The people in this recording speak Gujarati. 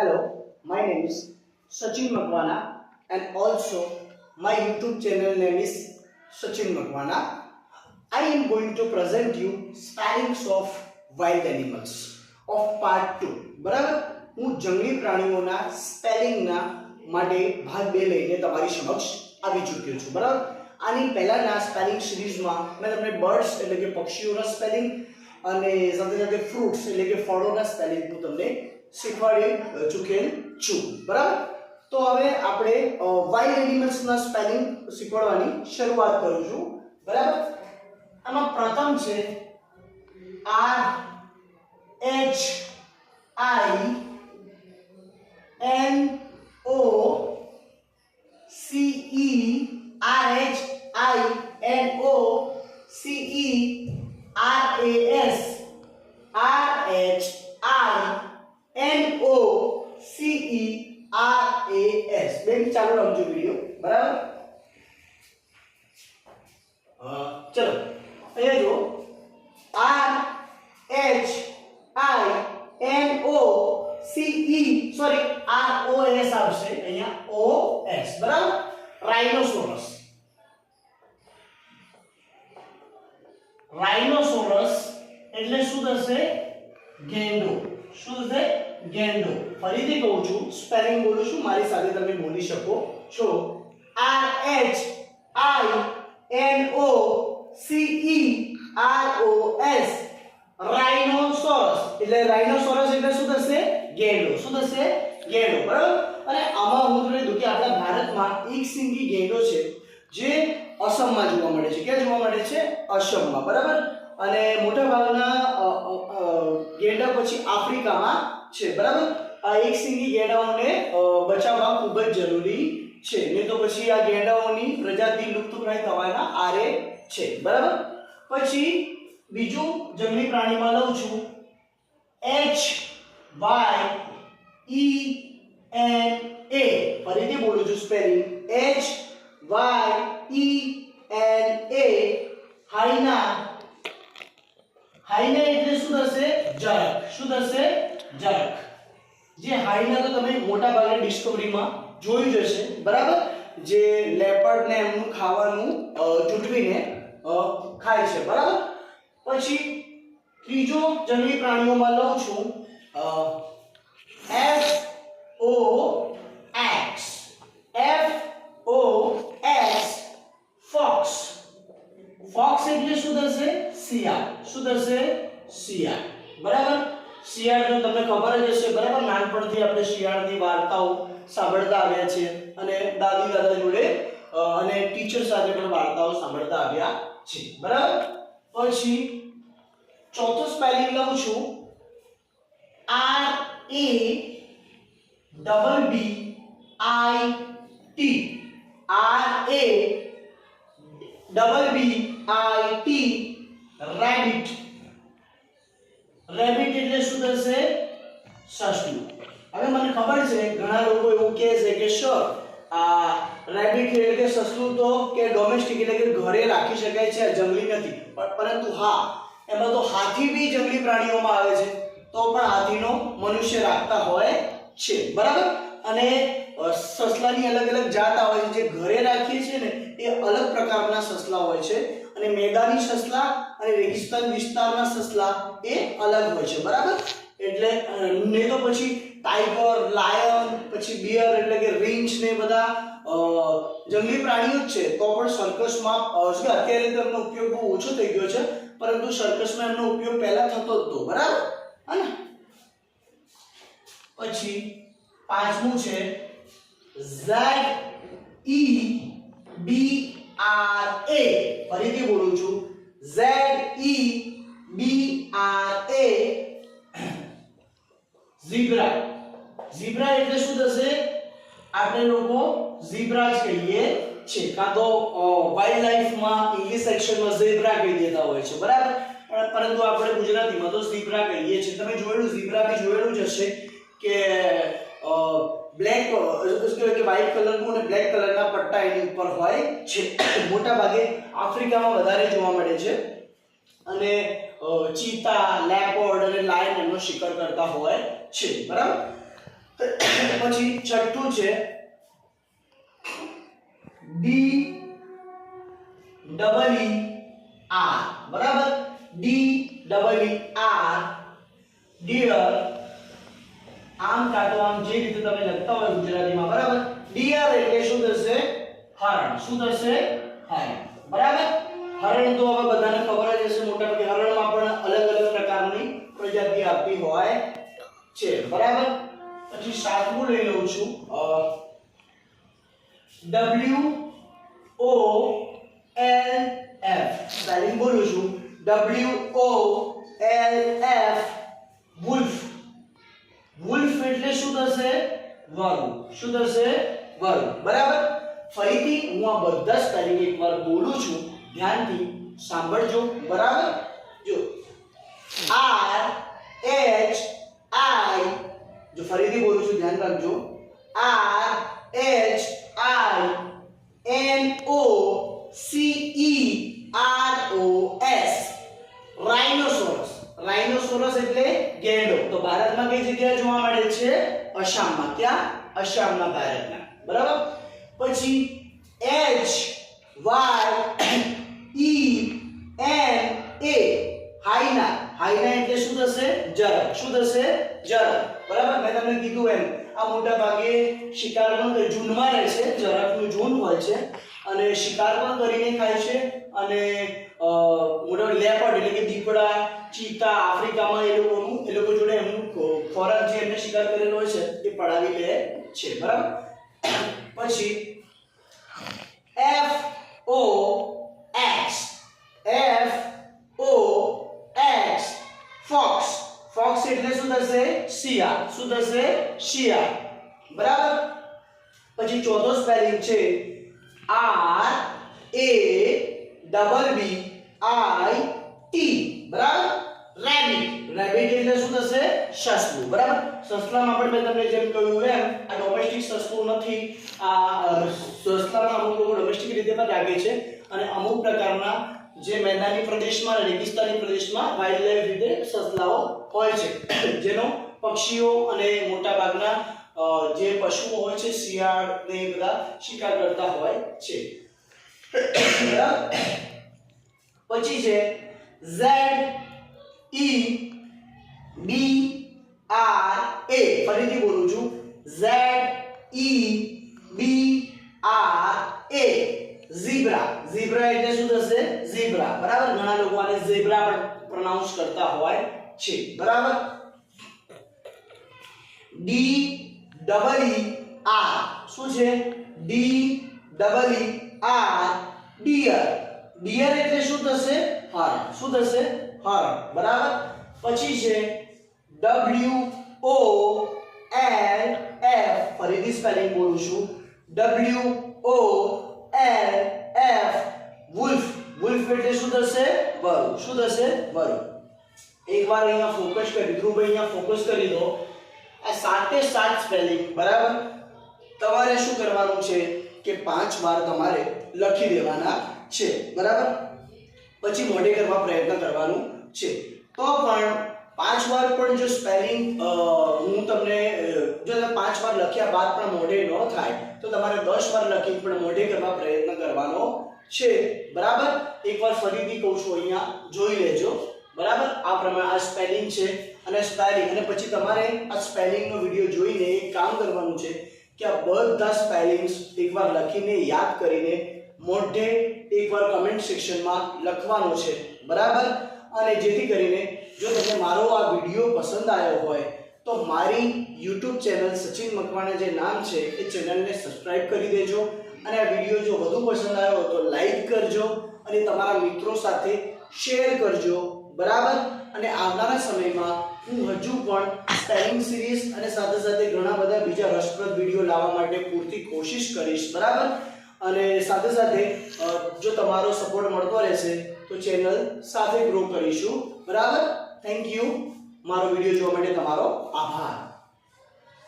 Hello, my name is Sachin Makwana and also my YouTube channel name is Sachin Makwana. I am going to present you spellings of wild animals of part 2. બરાબર, હું જંગલી પ્રાણીઓના સ્પેલિંગના માટે ભાગ 2 લઈને તમારી સમક્ષ આવી ચૂક્યો છું. બરાબર, આની પહેલાના સ્પેલિંગ સિરીઝમાં મેં તમને બર્ડ્સ એટલે કે પક્ષીઓના સ્પેલિંગ અને સાથે સાથે ફ્રૂટ્સ એટલે કે ફળોના સ્પેલિંગ હું તમને શીખવાડી ચૂકેલ છું. બરાબર, તો હવે આપણે વાઇલ્ડ એનિમલ્સના સ્પેલિંગ શીખવાડવાની શરૂઆત કરું છું. બરાબર, આમાં પ્રથમ છે RHINOCERAS. બેન ચાલુ રાખજો વિડિયો. બરાબર, ચલો અહીંયા જો ROS આવશે અહીંયા OS. બરાબર, રાઇનોસોરસ. રાઇનોસોરસ એટલે શું થશે? ગેંડો. શું થશે? ગેંડો. ફરીથી કહું છું, સ્પેલિંગ બોલું છું, મારી સાથે તમે બોલી શકો છો. RHINOCERAS. રાઇનોસોરસ એટલે રાઇનોસોરસ એટલે શું થશે? ગેંડો. શું થશે? ગેંડો. બરાબર, અને આમાં હું તમને કીધું કે આપણા ભારતમાં એક સિંગી ગેંડો છે જે અસમમાં જોવા મળે છે. ક્યાં જોવા મળે છે? અસમમાં. બરાબર, અને મોટા ભાગના ગેંડા પછી આફ્રિકામાં છે. બરાબર, આ એક સિંગી ગેંડાઓને બચાવવા ખૂબ જ જરૂરી છે, નહીં તો પછી આ ગેંડાઓની પ્રજાતિ લુપ્તપ્રાય થવાના આરે છે. બરાબર, પછી બીજું જંગલી પ્રાણીમાં લઉં છું HYENA. ફરીથી બોલું છું સ્પેલિંગ HYENA. હાઈના. હાઈના એટલે શું થશે? જરક. શું થશે? જરક. જે હાઈના તો તમે મોટા ભાગે ડિસ્કવરીમાં જોયું જ હશે. બરાબર, જે લેપર્ડ ને એમનું ખાવાનું જૂટવીને ખાય છે. બરાબર, પછી ત્રીજો જંગલી પ્રાણીઓમાં લઉં છું FOX. ફોક્સ. ફોક્સ એટલે શું થશે? શિયાળ. શું થશે? શિયાળ. બરાબર, શિયાળ તો તમને ખબર જ હશે. બરાબર, નાનપણથી આપણે શિયાળની વાર્તાઓ સાંભળતા આવ્યા છે અને દાદી દાદા જોડે અને ટીચર સાથે પણ વાર્તાઓ સાંભળતા આવ્યા છે. બરાબર, પછી ચોથો સ્પેલિંગ લઉં છું RABBIT. રેબિટ. રેબિટ એટલે શું થશે? સસલું. હવે મને ખબર છે ઘણા લોકો એવું કહે છે કે સર આ રેબિટ એટલે કે સસલું તો કે ડોમેસ્ટિક એટલે કે ઘરે રાખી શકાય છે, જંગલી નથી. પરંતુ હા, એમાં તો હાથી બી જંગલી પ્રાણીઓમાં આવે છે, તો પણ હાથીનો મનુષ્ય રાખતા હોય છે. બરાબર, અને સસલાની અલગ અલગ જાત આવે છે. જે ઘરે રાખીએ છીએ ને એ અલગ પ્રકારના સસલા હોય છે, અને મેદાની સસલા અને રેગિસ્તાન વિસ્તારના સસલા એ અલગ હોય છે. બરાબર, એટલે ને તો પછી ટાઈગર, લાયન, પછી બિયર એટલે કે રીંછ ને બધા જંગલી પ્રાણીઓ જ છે. તો પણ સર્કસમાં અત્યારે તો એમનો ઉપયોગ બહુ ઓછો થઈ ગયો છે, પરંતુ સર્કસમાં એમનો ઉપયોગ પહેલા થતો જ હતો. બરાબર, હે. પછી પાંચમું છે ZEBRA. ફરીથી બોલું છું ZEBRA. ઝીબ્રા. ઝીબ્રા એટલે શું થશે? આપણે લોકો ઝીબ્રા જ કહીએ છે, કાં તો વાઇલ્ડ લાઈફમાં ઇંગ્લિશ સેક્શનમાં ઝેબ્રા કહી દેતા હોય છે. બરાબર, પરંતુ આપણે ગુજરાતીમાં તો ઝીબ્રા કહીએ છીએ. તમે જોયેલું, ઝીબ્રા બી જોયેલું જ હશે કે બ્લેક કે વ્હાઇટ કલરનું અને બ્લેક કલરના પટ્ટા એની ઉપર હોય છે. મોટા ભાગે આફ્રિકામાં વધારે જોવા મળે છે, અને ચીતા, લેપર્ડ અને લાયન એમનો શિકાર કરતા હોય છે. બરાબર, પછી છઠ્ઠું છે DEER, બરાબર, DEER, ડિયર. આમ કાં તો આમ જે રીતે તમે લખતા હોય ગુજરાતીમાં, બરાબર. ડિયર એટલે શું થશે? હરણ. શું થશે? હરણ. બરાબર. હરણ તો હવે બધાને ખબર જ હશે, મોટા ભાગે હરણમાં પણ અલગ અલગ પ્રકારની પ્રજાતિ આપી હોય છે, બરાબર. પછી સાતમું લઈ લઉં છું, WOLF, સ્પેલિંગ બોલું છું, WOLF, વુલ્ફ. વુલ્ફ એટલે શું થશે? વરુ. શું થશે? વરુ. બરાબર. ફરીથી હું આ બધા સ્પેલિંગ એકવાર બોલું છું, ધ્યાનથી સાંભળજો, બરાબર. જો RHI, જો ફરીથી બોલું છું, ધ્યાન રાખજો, RHINOCEROS, રાઇનોસોરસ. રાઇનોસોરસ એટલે ગેંડો. તો ભારતમાં કઈ જગ્યાએ જોવા મળે છે? આસામમાં. ક્યાં? આસામના ભારતમાં, બરાબર. પછી HYENA, હાઈના. હાઈના એટલે શું થશે? જરખ. શું થશે? જરખ. બરાબર. મેં તમને કીધું એમ આ મોટા ભાગે શિકાર પણ ઝુંડમાં રહે છે, જરખનું ઝુંડ હોય છે અને શિકાર પણ કરીને ખાય છે. અને મોટા લેપર્ડ એટલે કે દીપડા, ચીતા, આફ્રિકામાં એ લોકો જોડે એમનું ખોરાક જે એમને શિકાર કરેલો હોય છે એ પડાવી લે છે, બરાબર. પછી FOX, ફોક્સ. ફોક્સ એટલે શું થશે? શિયાળ. શું થશે? શિયાળ. બરાબર. પછી ચોથો સ્પેલિંગ છે RABBIT, બરાબર. રેબિટ. રેબિટ એટલે શું થશે? સસલું. બરાબર. સસલામાં પણ મેં તમને જેમ કહ્યું એમ આ ડોમેસ્ટિક સસલું નથી. આ સસલામાં અમુક લોકો ડોમેસ્ટિક રીતે પણ રાખે છે અને અમુક પ્રકારના જે મેદાની પ્રદેશમાં, રેગિસ્તાની પ્રદેશમાં વાઇલ્ડ લાઈફ રીતે સસલાઓ હોય છે, જેનો પક્ષીઓ અને મોટા ભાગના જે પશુઓ હોય છે, શિયાળ ને એ બધા શિકાર કરતા હોય છે. પછી છે ZEBRA, ફરીથી બોલું છું, ZEBRA, ઝીબ્રા. ઝીબ્રા એટલે શું થશે? ઝીબ્રા. બરાબર. ઘણા લોકો આને ઝીબ્રા પણ પ્રોનાઉન્સ કરતા હોય છે, બરાબર. DEER, શું છે? DEER, dear. ડિયર એટલે શું થશે? હરણ. શું થશે? હરણ. બરાબર. પછી છે WOLF, ફરીથી સ્પેલિંગ બોલું છું, WOLF, વુલ્ફ. વુલ્ફ એટલે શું થશે? વરુ. શું થશે? વરુ. એકવાર અહીંયા ફોકસ કરી, ધ્રુવભાઈ અહીંયા ફોકસ કરી દો. આ 7 સ્પેલિંગ, બરાબર, તમારે શું કરવાનું છે કે 5 વાર તમારે લખી દેવાના છે, બરાબર. પછી મોઢે કરવા પ્રયત્ન કરવાનું છે. તો પણ 5 વાર પણ જો સ્પેલિંગ હું તમને જો 5 વાર લખ્યા બાદ પણ મોઢે ન થાય તો તમારે 10 વાર લખી પણ મોઢે કરવા પ્રયત્ન કરવાનો છે, બરાબર. એકવાર ફરીથી કહું છું, અહીંયા જોઈ લેજો, બરાબર. આ પ્રમાણે આ સ્પેલિંગ છે અને સ્પેલિંગ, અને પછી તમારે આ સ્પેલિંગનો વિડિયો જોઈને એક કામ કરવાનું છે કે આ બધા સ્પેલિંગ્સ એકવાર લખીને યાદ કરીને મોઢે એકવાર કમેન્ટ સેક્શનમાં લખવાનો છે, બરાબર. અને જેથી કરીને જો તમને મારો આ વિડિયો પસંદ આવ્યો હોય તો મારી YouTube ચેનલ સચિન મકવાણા જે નામ છે એ ચેનલને સબસ્ક્રાઇબ કરી દેજો. અને આ વિડિયો જો વધુ પસંદ આવ્યો તો લાઈક કરજો અને તમારા મિત્રો સાથે શેર કરજો, બરાબર. અને આવનારા સમયમાં હું હજુ પણ સ્પેલિંગ સિરીઝ અને સાથે સાથે ઘણા બધા બીજા રસપ્રદ વિડિયો લાવવા માટે પૂરતી કોશિશ કરીશ, બરાબર. અને સાથે સાથે જો તમારો સપોર્ટ મળતો રહેશે તો ચેનલ સાથે ગ્રો કરીશું, બરાબર. Thank you. મારો વિડિયો જોવા માટે તમારો આભાર.